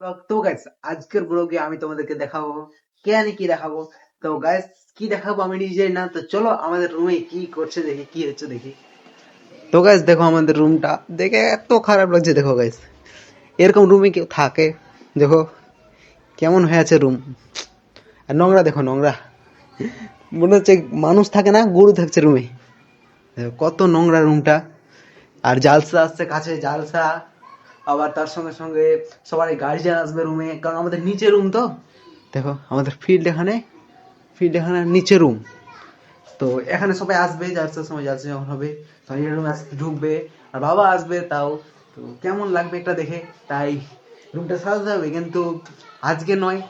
তো গাইস আজকের ব্লগে আমি তোমাদেরকে দেখাবো কে আনি কি দেখাবো। তো গাইস কি দেখাবো আমি নিজেই না, তো চলো আমাদের রুমে কি করছে দেখি, কি হচ্ছে দেখি। তো গাইস দেখো আমাদের রুমটা দেখে এত খারাপ লাগছে। দেখো গাইস এরকম রুমে কেউ থাকে? দেখো কেমন হয়ে আছে রুম, আর নোংরা দেখো নোংরা, মনে হচ্ছে মানুষ থাকে না, গরু থাকছে রুমে। দেখো কত নোংরা রুমটা। আর জালসা আসছে কাছে, জালসা আবার তার সঙ্গে সঙ্গে সবাই গার্জিয়ান আসবে রুমে, কারণ আমাদের নিচে রুম তো। দেখো আমাদের ফিল্ড এখানে নিচে রুম। তো এখানে সবাই আসবে, জালসার সময় জালসা যখন হবে তখন এই রুমে ঢুকবে, আর বাবা আসবে তাও। তো কেমন লাগবে এটা দেখে, তাই রুমটা সাজাতে হবে। কিন্তু আজকে নয়,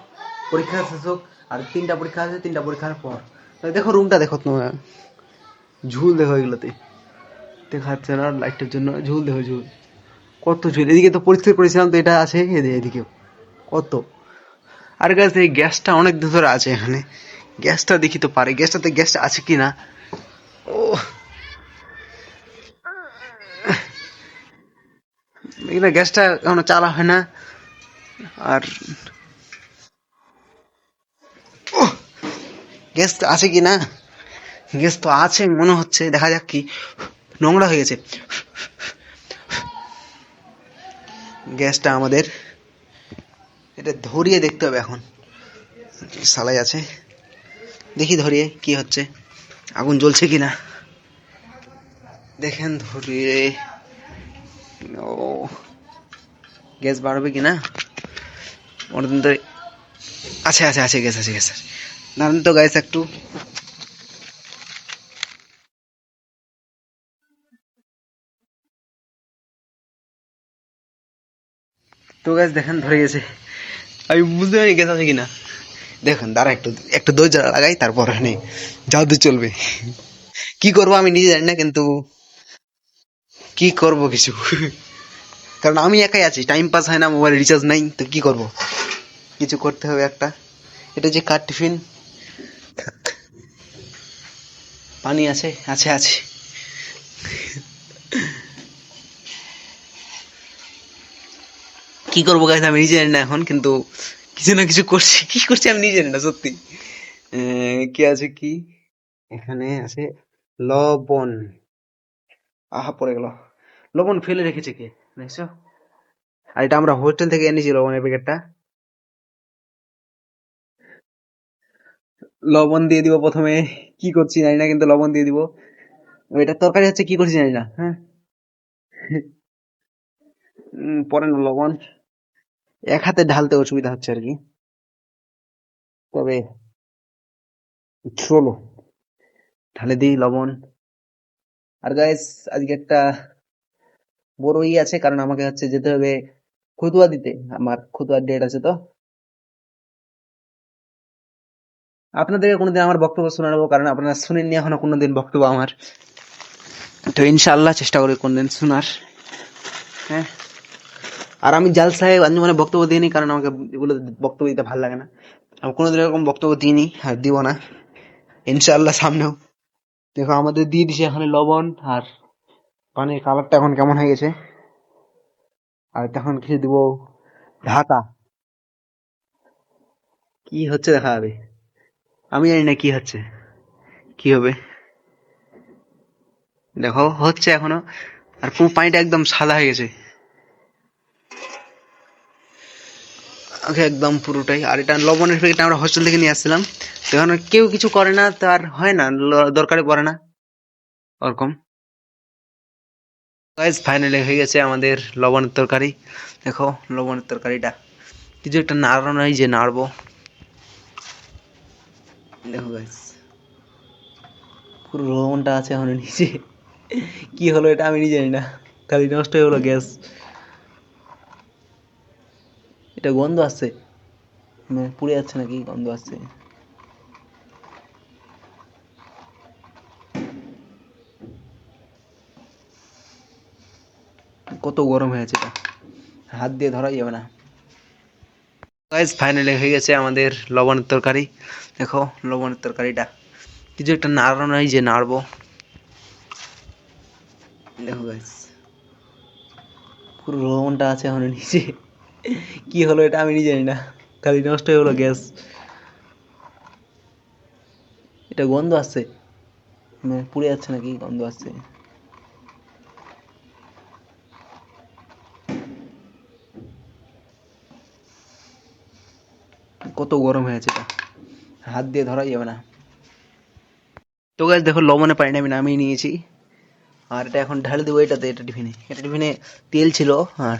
পরীক্ষা শেষ হোক, আর 3টা পরীক্ষা আছে, 3টা পরীক্ষার পর। তো দেখো রুমটা দেখো তোমরা, ঝুল দেখো এগুলোতে, দেখা যাচ্ছে না লাইটের জন্য, ঝুল দেখো ঝুল, কত ঝুল। এদিকে তো পরিষ্কার করেছিলাম, তো এটা আছে এদিকেও কত। আর গাছ এই গ্যাসটা অনেক দিন ধরে আছে এখানে, গ্যাসটা দেখি তো পারে, গ্যাসটা আছে কি না। ও এখানে গ্যাসটা এখনো চালা হয় না। আর গ্যাস আছে কি না, গ্যাস তো আছে মনে হচ্ছে, দেখা যাক কি। নোংরা হয়ে গেছে গ্যাসটা আমাদের, এটা ধরিয়ে দেখতে হবে এখন। সালাই আছে, দেখি ধরিয়ে কি হচ্ছে, আগুন জ্বলছে কিনা দেখেন ধরিয়ে। ও গ্যাস বাড়বে কিনা, অনেকদিন ধরে আছে আছে আছে গ্যাস আছে, গ্যাস আছে। নাম তো গ্যাস একটু। তো গ্যাস দেখেন ধরে গেছে, আমি বুঝতে পারি গ্যাস আছে কিনা। দেখুন দাঁড়া, একটু একটু ধৈর্য লাগাই, তারপর নেই জাদু চলবে। কি করবো আমি নিজে জানি না, কিন্তু কি করব কিছু। কারণ আমি একাই আছি, টাইম পাস হয় না, মোবাইল রিচার্জ নাই, তো কি করব, কিছু করতে হবে একটা। এটা যে কার টিফিন, পানি আছে, আছে আছে। কি করবো গাইস আমি নিজে জানি না এখন, কিন্তু কিছু না কিছু করছি, কি করছি আমি নিজে জানি না সত্যি। কি আছে কি, এখানে আছে লবণ। আহা পড়ে গেল, লবণ ফেলে রেখেছে কে দেখছো। আর এটা আমরা হোস্টেল থেকে এনেছি লবণের প্যাকেটটা। লবণ দিয়ে দিব প্রথমে, কি করছি জানি না, কিন্তু লবণ দিয়ে দিব। এটা তরকারি হচ্ছে, কি করছি জানি না। হ্যাঁ পরে না লবণ, এক হাতে ঢালতে অসুবিধা হচ্ছে আর কি। তবে চলো ঢালে দিই লবণ। আর গাইস আজকে একটা বড়ই আছে, কারণ আমাকে হচ্ছে যেতে হবে ফতুয়া দিতে, আমার ফতুয়ার ডেট আছে। তো আপনাদেরকে কোনোদিন আমার বক্তব্য শোনাবো, কারণ আপনারা শুনেননি এখনো কোনোদিন বক্তব্য আমার। তো ইনশাআল্লাহ চেষ্টা করি কোনদিন শোনার। হ্যাঁ, আর আমি জালসায় আঞ্জুমানে বক্তব্য দিইনি, কারণ আমাকে এগুলো বক্তব্য দিতে ভালো লাগে না। আমি কোনোদিন এরকম বক্তব্য দিইনি, আর দিব না ইনশাআল্লাহ সামনেও। দেখো আমাদের দিয়ে দিছে এখানে লবণ, আর পানির কালারটা এখন কেমন হয়ে গেছে। আর তখন কিছু দিব ঢাকা, কি হচ্ছে দেখা যাবে। আমি জানি না কি হচ্ছে, কি হবে। দেখো হচ্ছে এখনো, আর পুরো পানিটা একদম সাদা হয়ে গেছে, ওকে একদম পুরোটাই। আর এটা লবণের প্যাকেট আমরা হোস্টেল থেকে নিয়ে আসছিলাম, তো এখন কেউ কিছু করে না, তার হয় না, দরকারে পড়ে না ওরকম। গাইস ফাইনালি হয়ে গেছে আমাদের লবণের তরকারি। দেখো লবণের তরকারিটা কিছু একটা নাড়ানো নাই, যে নাড়বো। দেখো গাইস পুরো লবণটা আছে এখন নিচে, কি হলো এটা আমি নিজে জানি না, খালি নষ্ট হয়ে হলো গ্যাস। এটা গন্ধ আসছে, মানে পুড়ে যাচ্ছে নাকি, গন্ধ আসছে। কত গরম হয়েছে এটা, হাত দিয়ে ধরাই যাবে না। গাইস ফাইনালি হয়ে গেছে আমাদের লবণের তরকারি। দেখো লবণের তরকারিটা কিছু একটা নাড়ানো নাই, যে নাড়বো। দেখো গাইস পুরো লবণটা আছে এখন নিচে, কি হলো এটা আমি নিজে জানি না, খালি নষ্ট হয়ে হলো গ্যাস। এটা গন্ধ আসছে, মানে পুড়ে যাচ্ছে নাকি গন্ধ আসছে। কত গরম হয়েছে এটা, হাত দিয়ে ধরাই যাবে না। তো গাছ দেখো লবণে পানি আমি নামিয়ে নিয়েছি, আর এটা এখন ঢালে দেবো এটাতে, এটা টিফিনে তেল ছিল, আর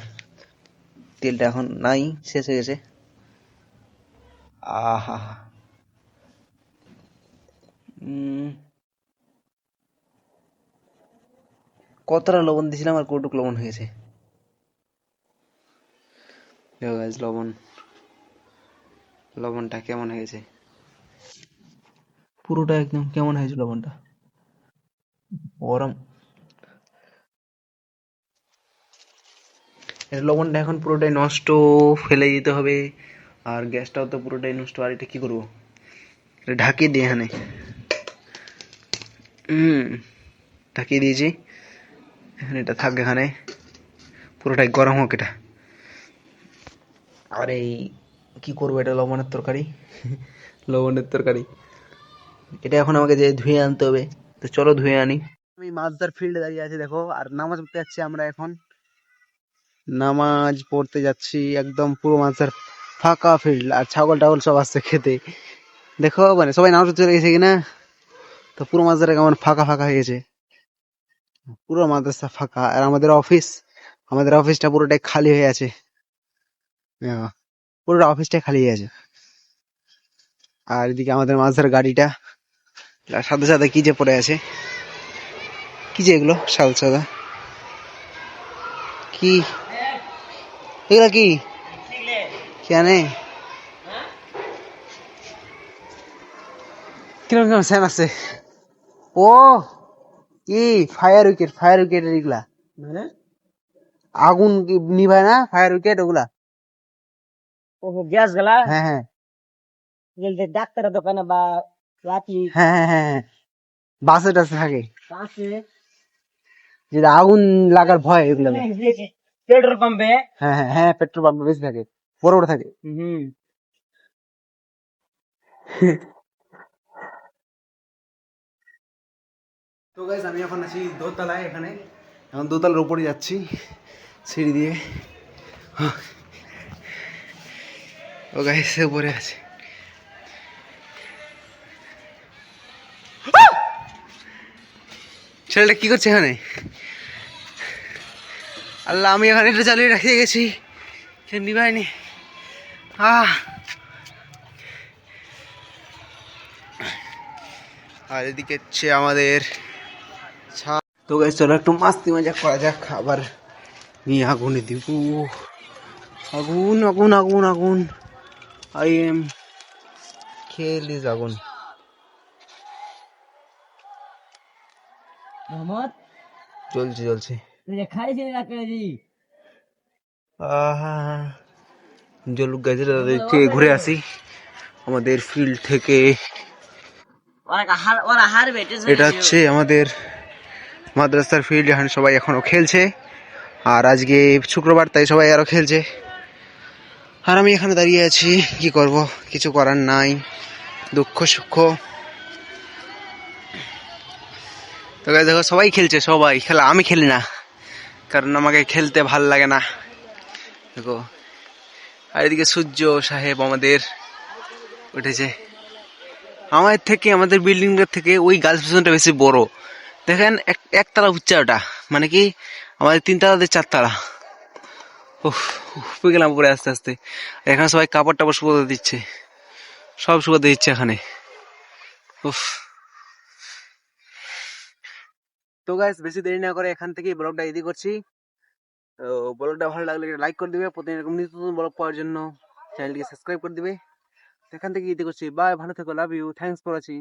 তেলটা এখন নাই, শেষ হয়ে গেছে। আহা, কতটা লবণ দিয়েছিলাম আর কতটুকু লবণ হয়েছে দেখো গাইস, লবণটা কেমন হয়েছে, পুরোটা একদম কেমন হয়েছে লবণটা, গরম। এর লবণটা এখন পুরোটাই নষ্ট, ফেলে দিতে হবে, আর গ্যাসটাও তো পুরোটাই নষ্ট, আর এটা কি করবো, এটা ঢাকিয়ে দিয়ে এখানে ঢাকিয়ে দিয়েছি, এখানে এটা থাক, এখানে পুরোটাই গরম হোক এটা। আর এই কি করবো, এটা লবণের তরকারি, লবণের তরকারি, এটা এখন আমাকে যে ধুয়ে আনতে হবে, তো চলো ধুয়ে আনি। আমি মাছদার ফিল্ডে দাঁড়িয়ে আছি দেখো, আর নামাজ পড়তে যাচ্ছি আমরা এখন, নামাজ পড়তে যাচ্ছি, একদম পুরো মাছদার ফাঁকা ফিল্ড, আর ছাগল টাগল সব আসছে খেতে, দেখো মানে সবাই নামাজ পড়তে চলে গেছে কিনা, তো পুরো মাছদার কেমন ফাঁকা ফাঁকা হয়ে গেছে, পুরো মাদ্রাসা ফাঁকা, আর আমাদের অফিসটা পুরোটাই খালি হয়ে আছে, পুরো অফিসটাই খালি হয়ে আছে। আর এদিকে আমাদের মাছদার গাড়িটা, আর সাথে সাথে কি যে পড়ে আছে, কি যে এগুলো সাদা সাদা, কি এগুলা, কি জানে, কিরকম কিরকম স্যাম আছে, ও কি ফায়ার উইকেট এগুলা, মানে আগুন নিভায় না, ফায়ার উইকেট ওগুলা, ও গ্যাস গুলা, হ্যাঁ হ্যাঁ, ডাক্তারের দোকানে বা রাতি, হ্যাঁ হ্যাঁ হ্যাঁ হ্যাঁ, বাসে টাসে থাকে, বাসে যেটা আগুন লাগার ভয় এগুলো, পেট্রোল পাম্পে, হ্যাঁ হ্যাঁ হ্যাঁ, পেট্রোল পাম্পে বেশি থাকে, বড় বড় থাকে। তো গাইস আমি এখন আছি দোতলায়, এখানে এখন দোতলার উপরে যাচ্ছি সিঁড়ি দিয়ে, ও গাইস উপরে আছে, ছেলেটা কি করছে এখানে, আল্লাহ আমি এখানে এটা চালিয়ে রেখে গেছি, সে নিভায়নি, আর এদিকে হচ্ছে আমাদের, তো গাইস চলো একটু মাস্তি মজা করা যাক, আবার নিয়ে আগুনে দিব, আগুন আগুন আগুন আগুন, আই এম খেল ইজ আগুন, মোহাম্মদ চলছে চলছে, জলুক গাছে থেকে ঘুরে আসি আমাদের ফিল্ড থেকে, এটা হচ্ছে আমাদের মাদ্রাসার ফিল্ড, এখানে সবাই এখনো খেলছে, আর আজকে শুক্রবার তাই সবাই আরো খেলছে, আর আমি এখানে দাঁড়িয়ে আছি, কি করব, কিছু করার নাই, দুঃখ সুখ। তো দেখো সবাই খেলছে, সবাই খেলা, আমি খেলি না, কারণ আমাকে খেলতে ভাল লাগে না দেখো। আর এদিকে সূর্য সাহেব আমাদের উঠেছে, আমাদের থেকে, আমাদের বিল্ডিংটার থেকে ওই গার্লস পিছনটা বেশি বড়, দেখেন একতলা উচ্চা ওটা, মানে কি আমাদের 3 তলাতে 4 তলা, উপরে গেলাম উপরে আস্তে আস্তে, এখানে সবাই কাপড় টাপড় শুকোতে দিচ্ছে, সব শুকোতে দিচ্ছে এখানে। তো গাইস বেশি দেরি না করে এখান থেকে ব্লগটা এডিট করছি, তো ব্লগটা ভালো লাগলে লাইক করে দিবে, প্রতিদিন এরকম নিত্য নতুন ব্লগ পাওয়ার জন্য চ্যানেলটিকে সাবস্ক্রাইব করে দিবে, এখান থেকে এডিট করছি, বাই, ভালো থেকো, love you, thanks for watching.